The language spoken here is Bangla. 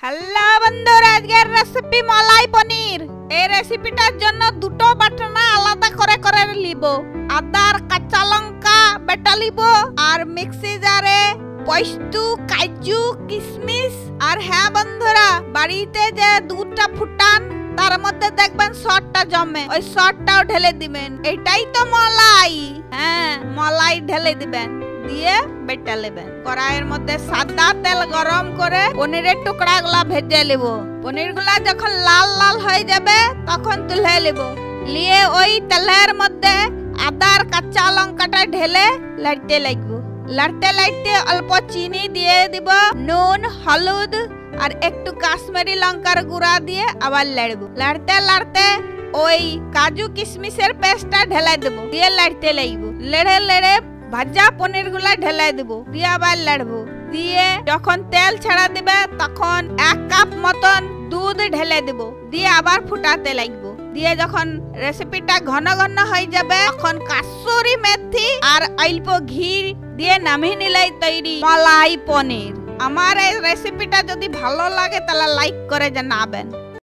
হ্যালো বন্ধুরা, আজকের রেসিপি মালাই পনির। এই রেসিপিটার জন্য দুটো বাটনা আলাদা করে করে নিব। আদা আর কাঁচা লঙ্কা বেটা নিব, আর মিক্সি জারে পোস্ত, কাজু, কিশমিশ আর হ্যাঁ বন্ধুরা, বাড়িতে যে দুধটা ফুটান তার মধ্যে দেখবেন সরটা জমে, ওই সরটাও ঢেলে দিবেন। এটাই তো মালাই। হ্যাঁ, মালাই ঢেলে দিবেন, দিয়ে বেটে নেবেন। কড়াইয়ের মধ্যে সাদা তেল গরম করে পনিরের টুকরা গুলা ভেজে নেব। পনির গুলা যখন লাল লাল হয়ে যাবে তখন তুলে নেব। নিয়ে ওই তেলের মধ্যে আদার কাঁচা লঙ্কাটা ঢেলে লাড়তে লাগবো। লাড়তে লাড়তে অল্প চিনি দিয়ে দিব, নুন, হলুদ আর একটু কাশ্মীরি লঙ্কার গুঁড়া দিয়ে আবার লাড়বো। লাড়তে লাড়তে ওই কাজু কিশমিশের পেস্টটা ঢেলে দেবো, দিয়ে লাড়তে লাগবো। লেড়ে লেড়ে ভাজা পনির গুলা ঢেলে দেবো, দিয়ে আবার লাড়বো। দিয়ে যখন তেল ছেড়া দিবে তখন 1 কাপ মতন দুধ ঢেলে দেবো, দিয়ে আবার ফুটাতে লাগবো। দিয়ে যখন রেসিপিটা ঘন ঘন হয়ে যাবে তখন কাসুরি মেথি আর অল্প ঘি দিয়ে নামিয়ে নিলেই তৈরি মালাই পনির। আমার এই রেসিপিটা যদি ভালো লাগে তাহলে লাইক করে জানাবেন।